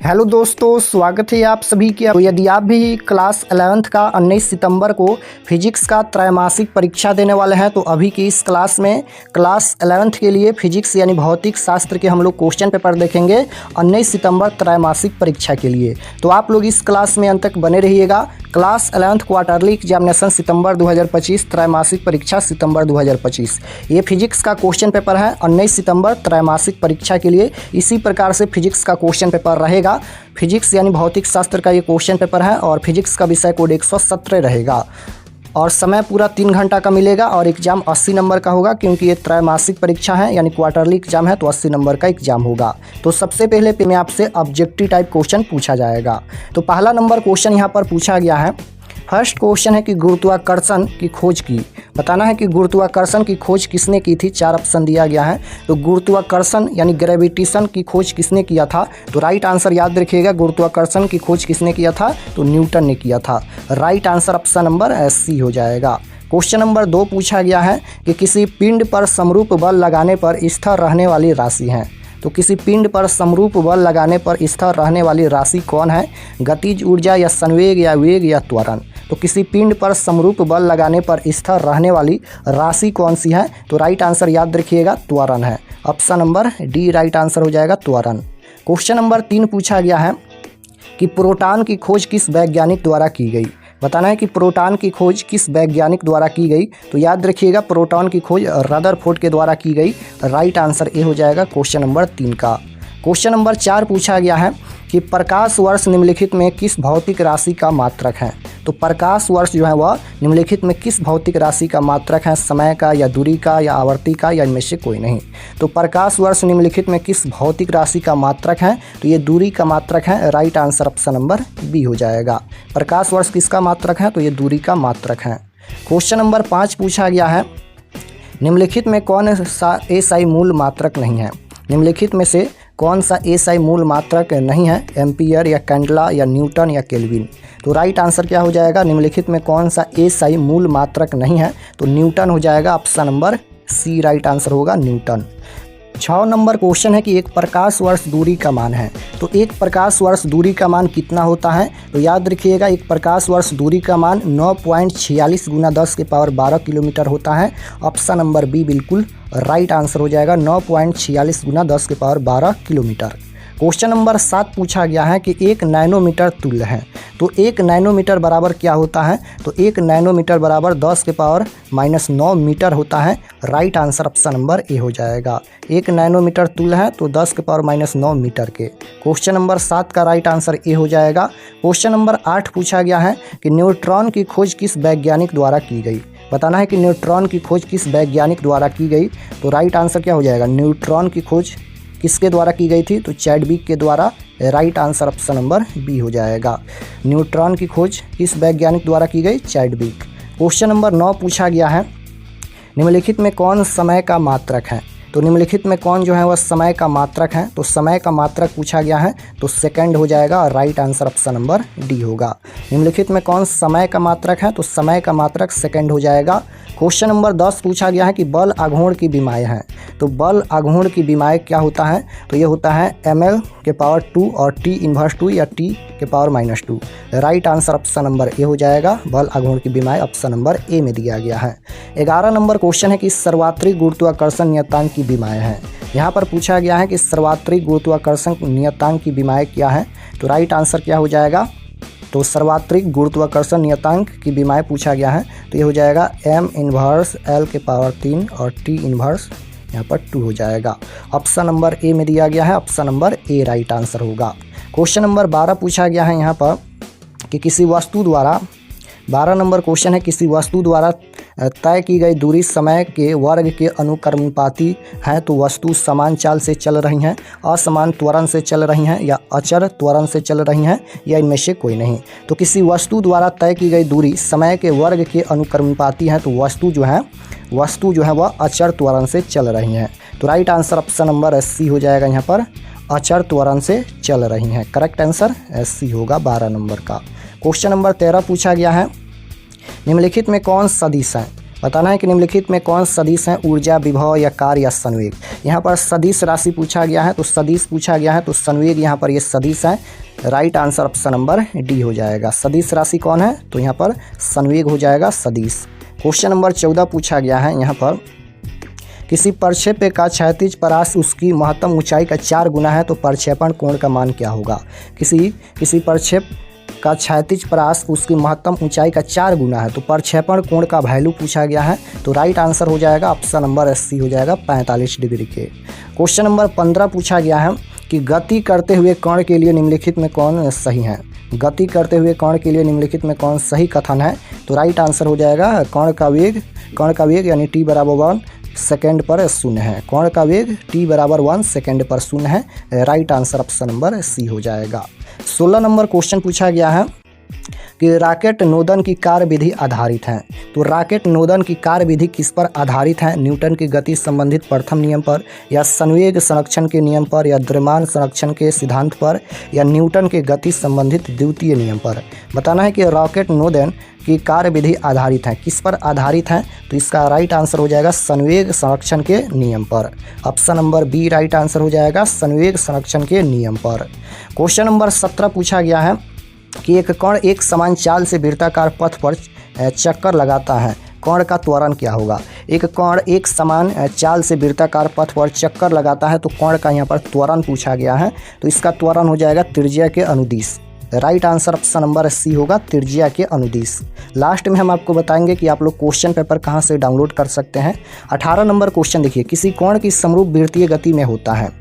Hello दोस्तों, स्वागत है आप सभी की। तो यदि आप भी क्लास 11th का 19 सितंबर को फिजिक्स का त्रैमासिक परीक्षा देने वाले हैं तो अभी की इस क्लास में क्लास 11th के लिए फिजिक्स यानी भौतिक शास्त्र के हम लोग क्वेश्चन पेपर देखेंगे 19 सितंबर त्रैमासिक परीक्षा के लिए। तो आप लोग इस क्लास में अंत तक बने रहिएगा। क्लास 11th क्वार्टरली एग्जामिनेशन सितंबर 2025, त्रैमासिक परीक्षा सितंबर 2025। ये फिजिक्स का क्वेश्चन पेपर है 19 सितंबर त्रैमासिक परीक्षा के लिए। इसी प्रकार से फिजिक्स का क्वेश्चन पेपर रहेगा। फिजिक्स यानी भौतिक शास्त्र का ये क्वेश्चन पेपर है और फिजिक्स का विषय कोड 117 रहेगा और समय पूरा 3 घंटा का मिलेगा और एग्जाम 80 नंबर का होगा, क्योंकि ये त्रैमासिक परीक्षा है यानी क्वार्टरली एग्जाम है तो 80 नंबर का एग्जाम होगा। तो सबसे पहले मैं आपसे ऑब्जेक्टिव टाइप क्वेश्चन पूछा जाएगा। तो पहला नंबर क्वेश्चन यहाँ पर पूछा गया है। फर्स्ट क्वेश्चन है कि गुरुत्वाकर्षण की खोज की। बताना है कि गुरुत्वाकर्षण की खोज किसने की थी। 4 ऑप्शन दिया गया है। तो गुरुत्वाकर्षण यानी ग्रेविटेशन की खोज किसने किया था, तो राइट आंसर याद रखिएगा। गुरुत्वाकर्षण की खोज किसने किया था, तो न्यूटन ने किया था। Right answer option number C हो जाएगा। क्वेश्चन नंबर 2 पूछा गया है कि किसी पिंड पर समरूप बल लगाने पर स्थिर रहने वाली राशि है। तो किसी पिंड पर समरूप बल लगाने पर स्थिर रहने वाली राशि कौन है। गतिज ऊर्जा या संवेग या वेग या त्वरण। तो किसी पिंड पर समरूप बल लगाने पर स्थिर रहने वाली राशि कौन सी है, तो राइट आंसर याद रखिएगा त्वरण है। Option number D right answer हो जाएगा त्वरण। क्वेश्चन नंबर 3 पूछा गया है कि प्रोटॉन की खोज किस वैज्ञानिक द्वारा की गई। बताना है कि प्रोटॉन की खोज किस वैज्ञानिक द्वारा की गई। तो याद रखिएगा प्रोटॉन की खोज रदरफोर्ड के द्वारा की गई। राइट आंसर ए हो जाएगा क्वेश्चन नंबर 3 का। क्वेश्चन नंबर 4 पूछा गया है कि प्रकाश वर्ष निम्नलिखित में किस भौतिक राशि का मात्रक है। तो प्रकाश वर्ष जो है वह निम्नलिखित में किस भौतिक राशि का मात्रक है। समय का या दूरी का या आवर्ती का या इनमें से कोई नहीं। तो प्रकाश वर्ष निम्नलिखित में किस भौतिक राशि का मात्रक है, तो ये दूरी का मात्रक है। Right answer option number B हो जाएगा। प्रकाश वर्ष किसका मात्रक है, तो ये दूरी का मात्रक है। क्वेश्चन नंबर 5 पूछा गया है निम्नलिखित में कौन सा एसआई मूल मात्रक नहीं है। निम्नलिखित में से कौन सा एसआई मूल मात्रक नहीं है। एम्पियर या कैंडला या न्यूटन या केल्विन। तो राइट आंसर क्या हो जाएगा, निम्नलिखित में कौन सा एसआई मूल मात्रक नहीं है, तो न्यूटन हो जाएगा। Option number C right answer होगा न्यूटन। 6 नंबर क्वेश्चन है कि एक प्रकाश वर्ष दूरी का मान है। तो एक प्रकाश वर्ष दूरी का मान कितना होता है, तो याद रखिएगा एक प्रकाश वर्ष दूरी का मान 9.46 × 10⁻12 किलोमीटर होता है। ऑप्शन नंबर बी बिल्कुल राइट आंसर हो जाएगा 9.46 × 10⁻12 किलोमीटर। क्वेश्चन नंबर 7 पूछा गया है कि 1 नैनोमीटर तुल्य है। तो 1 नैनोमीटर बराबर क्या होता है, तो 1 नैनोमीटर बराबर 10⁻⁻9 मीटर होता है। Right answer option number A हो जाएगा। 1 नैनोमीटर तुल्य है तो 10⁻⁹ मीटर के। क्वेश्चन नंबर 7 का राइट आंसर ए हो जाएगा। क्वेश्चन नंबर 8 पूछा गया है कि न्यूट्रॉन की खोज किस वैज्ञानिक द्वारा की गई। बताना है कि न्यूट्रॉन की खोज किस वैज्ञानिक द्वारा की गई। तो राइट आंसर क्या हो जाएगा, न्यूट्रॉन की खोज किसके द्वारा की गई थी, तो चैडविक के द्वारा। Right answer option number B हो जाएगा। न्यूट्रॉन की खोज किस वैज्ञानिक द्वारा की गई, चैडविक। क्वेश्चन नंबर 9 पूछा गया है निम्नलिखित में कौन समय का मात्रक है। तो निम्नलिखित में कौन जो है वह समय का मात्रक है। तो समय का मात्रक पूछा गया है तो सेकंड हो जाएगा और right answer option number D होगा। निम्नलिखित में कौन समय का मात्रक है, तो समय का मात्रक सेकंड हो जाएगा। क्वेश्चन नंबर 10 पूछा गया है कि बल आघूर्ण की विमाएँ हैं। तो बल आघूर्ण की विमाएँ क्या होता है, तो ये होता है ml⁻2 और T−2 या T⁻²। Right answer option number A हो जाएगा। बल आघूर्ण की विमाएँ ऑप्शन नंबर ए में दिया गया है। 11 नंबर क्वेश्चन है कि सर्वात्रिक गुरुत्वाकर्षण नियतांक की विमाएँ हैं। यहाँ पर पूछा गया है कि सर्वात्रिक गुरुत्वाकर्षण नियतांक की विमाएँ क्या है, तो राइट आंसर क्या हो जाएगा, तो सर्वात्रिक गुरुत्वाकर्षण नियतांक की विमाएँ पूछा गया है तो ये हो जाएगा m−L⁻³ और T−, यहाँ पर 2 हो जाएगा। ऑप्शन नंबर ए में दिया गया है। Option number A right answer होगा। क्वेश्चन नंबर 12 पूछा गया है यहाँ पर कि किसी वस्तु द्वारा 12 नंबर क्वेश्चन है किसी वस्तु द्वारा तय की गई दूरी समय के वर्ग के अनुक्रमानुपाती है। तो वस्तु समान चाल से चल रही हैं, असमान त्वरण से चल रही हैं या अचर त्वरण से चल रही हैं या इनमें से कोई नहीं। तो किसी वस्तु द्वारा तय की गई दूरी समय के वर्ग के अनुक्रमानुपाती है तो वस्तु जो है वह अचर त्वरण से चल रही हैं। तो right answer option number C हो जाएगा। यहाँ पर अचर त्वरण से चल रही हैं। करेक्ट आंसर सी होगा 12 नंबर का। क्वेश्चन नंबर 13 पूछा गया है निम्नलिखित में कौन सदिश है। बताना है कि निम्नलिखित में कौन सदिश है ऊर्जा, विभव या कार्य या संवेग। यहाँ पर सदिश राशि पूछा गया है तो सदिश पूछा गया है तो संवेग यहाँ पर ये सदिश है। Right answer option number D हो जाएगा। सदिश राशि कौन है तो यहाँ पर संवेग हो जाएगा सदिश। क्वेश्चन नंबर 14 पूछा गया है यहाँ पर, किसी प्रक्षेप्य का क्षैतिज परास उसकी महत्तम ऊंचाई का 4 गुना है तो प्रक्षेपण कोण का मान क्या होगा। किसी प्रक्षेप का क्षैतिज परास उसकी महत्तम ऊंचाई का 4 गुना है तो प्रक्षेपण कोण का वैल्यू पूछा गया है। तो राइट आंसर हो जाएगा ऑप्शन नंबर सी हो जाएगा 45 डिग्री के। क्वेश्चन नंबर 15 पूछा गया है कि गति करते हुए कण के लिए निम्नलिखित में कौन सही है। गति करते हुए कण के लिए निम्नलिखित में कौन सही कथन है। तो राइट आंसर हो जाएगा कण का वेग यानी t बराबर 1 सेकेंड पर 0 है। कण का वेग t बराबर 1 सेकेंड पर 0 है। Right answer option number C हो जाएगा। 16 नंबर क्वेश्चन पूछा गया है कि रॉकेट नोदन की कार्यविधि आधारित है। तो रॉकेट नोदन की कार्यविधि किस पर आधारित है। न्यूटन की गति संबंधित प्रथम नियम पर, या संवेग संरक्षण के नियम पर, या द्रव्यमान संरक्षण के सिद्धांत पर, या न्यूटन के गति संबंधित द्वितीय नियम पर। बताना है कि रॉकेट नोदन की कार्यविधि आधारित है, किस पर आधारित है। तो इसका राइट आंसर हो जाएगा संवेग संरक्षण के नियम पर। Option number B right answer हो जाएगा संवेग संरक्षण के नियम पर। क्वेश्चन नंबर 17 पूछा गया है कि एक कण एक समान चाल से वृत्ताकार पथ पर चक्कर लगाता है, कण का त्वरण क्या होगा। एक कण एक समान चाल से वृत्ताकार पथ पर चक्कर लगाता है तो कण का यहाँ पर त्वरण पूछा गया है। तो इसका त्वरण हो जाएगा त्रिज्या के अनुदिश। Right answer option number C होगा त्रिज्या के अनुदिश। लास्ट में हम आपको बताएंगे कि आप लोग क्वेश्चन पेपर कहाँ से डाउनलोड कर सकते हैं। 18 नंबर क्वेश्चन देखिए, किसी कोण की समरूप वृत्तीय गति में होता है।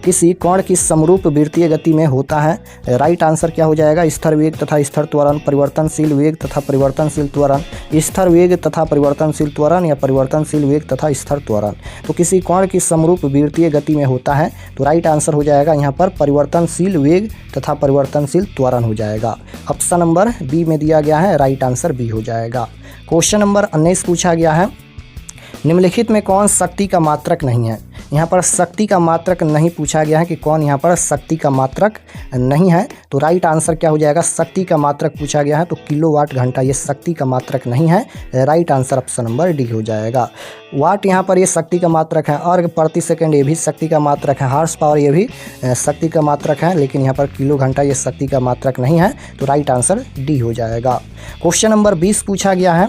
किसी कोण की समरूप वृत्तीय गति में होता है। राइट आंसर क्या हो जाएगा स्थिर वेग तथा स्थिर त्वरण, परिवर्तनशील वेग तथा परिवर्तनशील त्वरण, स्थिर वेग तथा परिवर्तनशील त्वरण, या परिवर्तनशील वेग तथा स्थिर त्वरण। तो किसी कोण की समरूप वृत्तीय गति में होता है तो राइट आंसर हो जाएगा यहाँ पर परिवर्तनशील वेग तथा परिवर्तनशील त्वरण हो जाएगा। ऑप्शन नंबर बी में दिया गया है, राइट आंसर बी हो जाएगा। क्वेश्चन नंबर 19 पूछा गया है, निम्नलिखित में कौन शक्ति का मात्रक नहीं है। यहाँ पर शक्ति का मात्रक नहीं पूछा गया है कि कौन यहाँ पर शक्ति का मात्रक नहीं है। तो राइट आंसर क्या हो जाएगा शक्ति का मात्रक पूछा गया है तो किलोवाट घंटा ये शक्ति का मात्रक नहीं है। Right answer option number D हो जाएगा। वाट यहाँ पर ये शक्ति का मात्रक है, और प्रति सेकंड ये भी शक्ति का मात्रक है, हॉर्स पावर ये भी शक्ति का मात्रक है, लेकिन यहाँ पर किलो घंटा ये शक्ति का मात्रक नहीं है। तो राइट आंसर डी हो जाएगा। क्वेश्चन नंबर 20 पूछा गया है,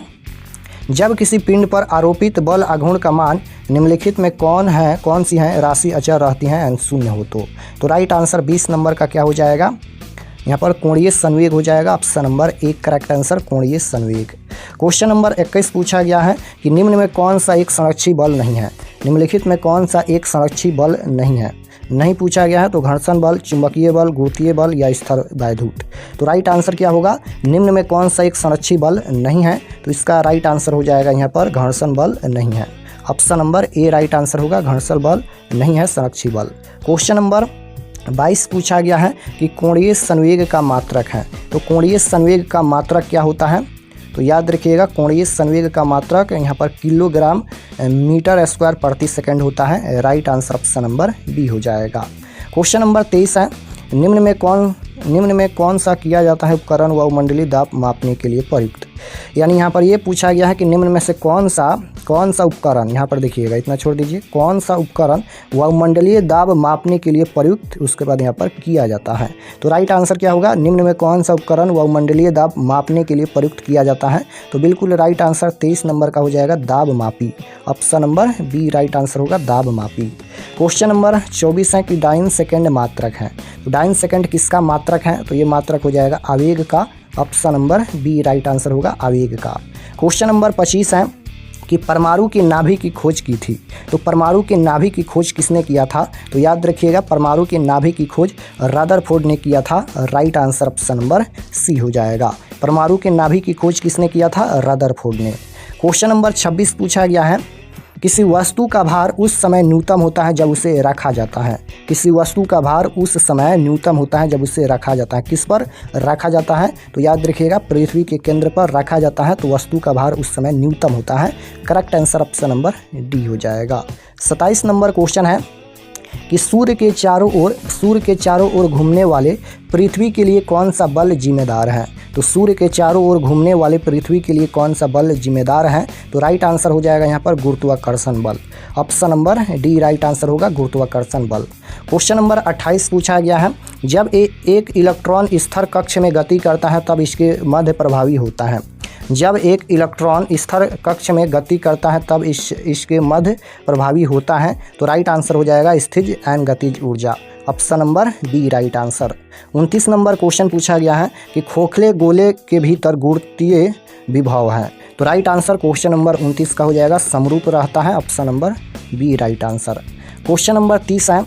जब किसी पिंड पर आरोपित बल आघूर्ण का मान निम्नलिखित में कौन सी है राशि अचर रहती हैं शून्य हो तो राइट आंसर 20 नंबर का क्या हो जाएगा यहाँ पर कोणीय संवेग हो जाएगा। ऑप्शन नंबर एक करेक्ट आंसर कोणीय संवेग। क्वेश्चन नंबर 21 पूछा गया है कि निम्न में कौन सा एक संरक्षी बल नहीं है। निम्नलिखित में कौन सा एक संरक्षी बल नहीं है। नहीं पूछा गया है तो घर्षण बल, चुंबकीय बल, गुरुत्वीय बल या स्थिर वैद्युत। तो राइट आंसर क्या होगा निम्न में कौन सा एक संरक्षी बल नहीं है। तो इसका राइट आंसर हो जाएगा यहाँ पर घर्षण बल नहीं है। Option number A right answer होगा घर्षण बल नहीं है संरक्षी बल। क्वेश्चन नंबर 22 पूछा गया है कि कोणीय संवेग का मात्रक है। तो कोणीय संवेग का मात्रक क्या होता है तो याद रखिएगा कोणीय संवेग का मात्रक यहाँ पर किलोग्राम मीटर स्क्वायर प्रति सेकंड होता है। Right answer option number B हो जाएगा। क्वेश्चन नंबर 23 है, निम्न में कौन सा किया जाता है उपकरण वायुमंडलीय दाब मापने के लिए प्रयुक्त। यानी यहाँ पर ये पूछा गया है कि निम्न में से कौन सा उपकरण, यहाँ पर देखिएगा इतना छोड़ दीजिए, कौन सा उपकरण वायुमंडलीय दाब मापने के लिए प्रयुक्त उसके बाद यहाँ पर किया जाता है। तो राइट आंसर क्या होगा निम्न में कौन सा उपकरण वायुमंडलीय दाब मापने के लिए प्रयुक्त किया जाता है। तो बिल्कुल राइट आंसर 23 नंबर का हो जाएगा दाब मापी। Option number B right answer होगा दाब मापी। क्वेश्चन नंबर 24 है कि डाइन सेकेंड मात्रक है। तो डाइन सेकेंड किसका मात्रक है तो ये मात्रक हो जाएगा आवेग का। Option number B right answer होगा आवेग का। क्वेश्चन नंबर 25 है कि परमाणु की नाभि की खोज की थी। तो परमाणु के नाभि की खोज किसने किया था तो याद रखिएगा परमाणु के नाभि की खोज रदरफोर्ड ने किया था। Right answer option number C हो जाएगा। परमाणु के नाभि की खोज किसने किया था रदरफोर्ड ने। क्वेश्चन नंबर 26 पूछा गया है, किसी वस्तु का भार उस समय न्यूनतम होता है जब उसे रखा जाता है। किसी वस्तु का भार उस समय न्यूनतम होता है जब उसे रखा जाता है। किस पर रखा जाता है तो याद रखिएगा पृथ्वी के केंद्र पर रखा जाता है तो वस्तु का भार उस समय न्यूनतम होता है। Correct answer option number D हो जाएगा। 27 नंबर क्वेश्चन है कि सूर्य के चारों ओर घूमने वाले पृथ्वी के लिए कौन सा बल जिम्मेदार है। तो सूर्य के चारों ओर घूमने वाले पृथ्वी के लिए कौन सा बल जिम्मेदार है। तो राइट आंसर हो जाएगा यहाँ पर गुरुत्वाकर्षण बल। Option number D right answer होगा गुरुत्वाकर्षण बल। क्वेश्चन नंबर 28 पूछा गया है, जब एक इलेक्ट्रॉन स्थिर कक्ष में गति करता है तब इसके मध्य प्रभावी होता है। जब एक इलेक्ट्रॉन स्थिर कक्ष में गति करता है तब इसके मध्य प्रभावी होता है। तो राइट आंसर हो जाएगा स्थिज एंड गतिज ऊर्जा। Option number B right answer. 29 number question पूछा गया है कि खोखले गोले के भीतर गुरुत्वीय विभव है। तो राइट आंसर क्वेश्चन नंबर 29 का हो जाएगा समरूप रहता है। Option number B right answer. Question number 30 है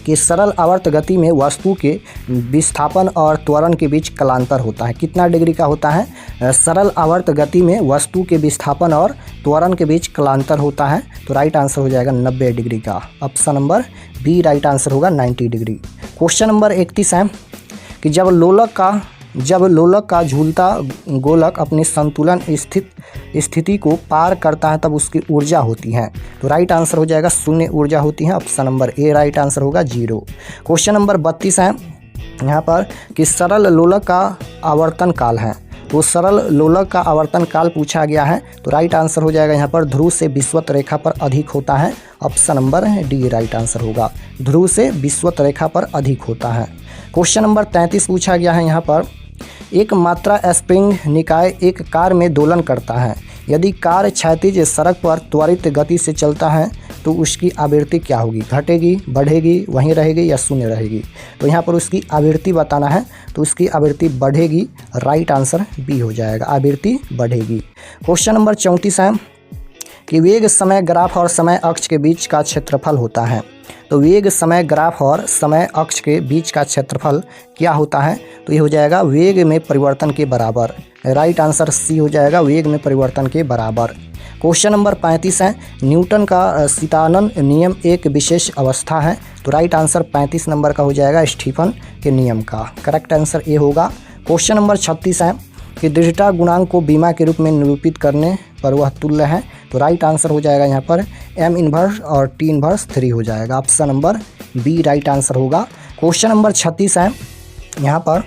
कि सरल आवर्त गति में वस्तु के विस्थापन और त्वरण के बीच कालांतर होता है। कितना डिग्री का होता है। सरल आवर्त गति में वस्तु के विस्थापन और त्वरण के बीच कालांतर होता है। तो राइट आंसर हो जाएगा 90 डिग्री का। Option number B right answer होगा 90 डिग्री। क्वेश्चन नंबर 31 है कि जब लोलक का झूलता गोलक अपनी संतुलन स्थिति को पार करता है तब उसकी ऊर्जा होती है। तो राइट आंसर हो जाएगा शून्य ऊर्जा होती है। Option number A right answer होगा 0। क्वेश्चन नंबर 32 है यहाँ पर कि सरल लोलक का आवर्तन काल है। तो सरल लोलक का आवर्तन काल पूछा गया है। तो राइट आंसर हो जाएगा यहाँ पर ध्रुव से विषुवत रेखा पर अधिक होता है। Option number D right answer होगा ध्रुव से विषुवत रेखा पर अधिक होता है। क्वेश्चन नंबर 33 पूछा गया है यहाँ पर, एक मात्रा स्प्रिंग निकाय एक कार में दोलन करता है। यदि कार क्षैतिज सड़क पर त्वरित गति से चलता है तो उसकी आवृत्ति क्या होगी। घटेगी, बढ़ेगी, वहीं रहेगी या शून्य रहेगी। तो यहाँ पर उसकी आवृत्ति बताना है। तो उसकी आवृत्ति बढ़ेगी। राइट आंसर बी हो जाएगा आवृत्ति बढ़ेगी। क्वेश्चन नंबर 34 है कि वेग समय ग्राफ और समय अक्ष के बीच का क्षेत्रफल होता है। तो वेग समय ग्राफ और समय अक्ष के बीच का क्षेत्रफल क्या होता है। तो ये हो जाएगा वेग में परिवर्तन के बराबर। राइट आंसर सी हो जाएगा वेग में परिवर्तन के बराबर। क्वेश्चन नंबर 35 है, न्यूटन का शीतानन नियम एक विशेष अवस्था है। तो राइट आंसर 35 नंबर का हो जाएगा स्टीफन के नियम का। करेक्ट आंसर ए होगा। क्वेश्चन नंबर 36 है कि दृढ़ता गुणांक को बीमा के रूप में निरूपित करने पर वह तुल्य है। तो राइट आंसर हो जाएगा यहाँ पर m इन्वर्स और t इन्वर्स 3 हो जाएगा। Option number B right answer होगा। क्वेश्चन नंबर 36 है यहाँ पर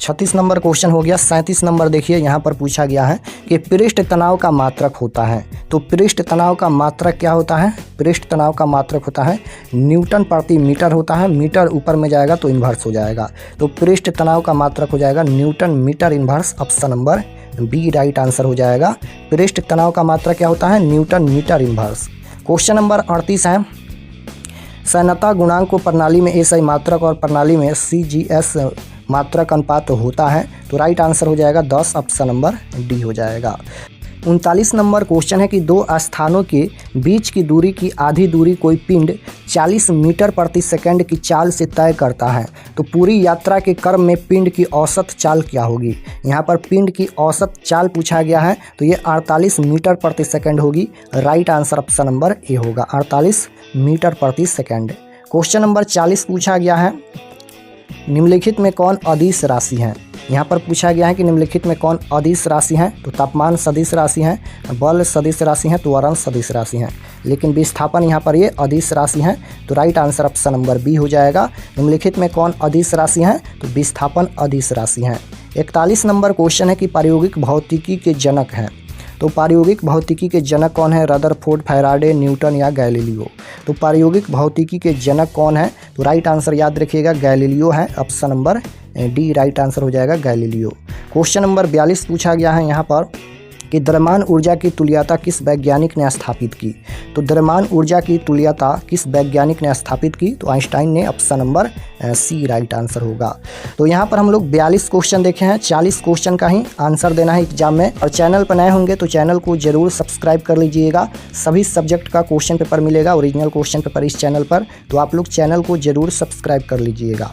36 नंबर क्वेश्चन हो गया। 37 नंबर देखिए यहाँ पर पूछा गया है कि पृष्ठ तनाव का मात्रक होता है। तो पृष्ठ तनाव का मात्रक क्या होता है। पृष्ठ तनाव का मात्रक होता है न्यूटन प्रति मीटर होता है। मीटर ऊपर में जाएगा तो इन्वर्स हो जाएगा। तो पृष्ठ तनाव का मात्रक हो जाएगा newton metre inverse. Option number B right answer हो जाएगा। पृष्ठ तनाव का मात्रक क्या होता है newton metre inverse. Question number 38 है, सैन्यता गुणांक को प्रणाली में एसआई मात्रक और प्रणाली में सीजीएस मात्रक अनुपात होता है। तो राइट आंसर हो जाएगा 10। ऑप्शन नंबर डी हो जाएगा। 39 नंबर क्वेश्चन है कि दो स्थानों के बीच की दूरी की आधी दूरी कोई पिंड 40 मीटर प्रति सेकंड की चाल से तय करता है। तो पूरी यात्रा के क्रम में पिंड की औसत चाल क्या होगी। यहाँ पर पिंड की औसत चाल पूछा गया है। तो ये 48 मीटर प्रति सेकंड होगी। Right answer option number A होगा 48 मीटर प्रति सेकंड। क्वेश्चन नंबर 40 पूछा गया है, निम्नलिखित में कौन अदिश राशि है। यहाँ पर पूछा गया है कि निम्नलिखित में कौन अदिश राशि है। तो तापमान सदिश राशि है, बल सदिश राशि है, त्वरण सदिश राशि है। लेकिन विस्थापन यहाँ पर ये अदिश राशि है। तो right answer option number B हो जाएगा। निम्नलिखित में कौन अदिश राशि है। तो विस्थापन अदिश राशि है। 41 नंबर क्वेश्चन है कि प्रायोगिक भौतिकी के जनक हैं। तो प्रायोगिक भौतिकी के जनक कौन है। रदरफोर्ड, फैराडे, न्यूटन या गैलीलियो। तो प्रायोगिक भौतिकी के जनक कौन है। तो राइट आंसर याद रखिएगा गैलीलियो है। Option number D right answer हो जाएगा गैलीलियो। क्वेश्चन नंबर 42 पूछा गया है यहाँ पर कि द्रव्यमान ऊर्जा की तुल्यता किस वैज्ञानिक ने स्थापित की। तो द्रव्यमान ऊर्जा की तुल्यता किस वैज्ञानिक ने स्थापित की। तो आइंस्टाइन ने। Option number C right answer होगा। तो यहाँ पर हम लोग 42 क्वेश्चन देखे हैं। 40 क्वेश्चन का ही आंसर देना है एग्जाम में। और चैनल पर नए होंगे तो चैनल को जरूर सब्सक्राइब कर लीजिएगा। सभी सब्जेक्ट का क्वेश्चन पेपर मिलेगा, ओरिजिनल क्वेश्चन पेपर इस चैनल पर। तो आप लोग चैनल को जरूर सब्सक्राइब कर लीजिएगा।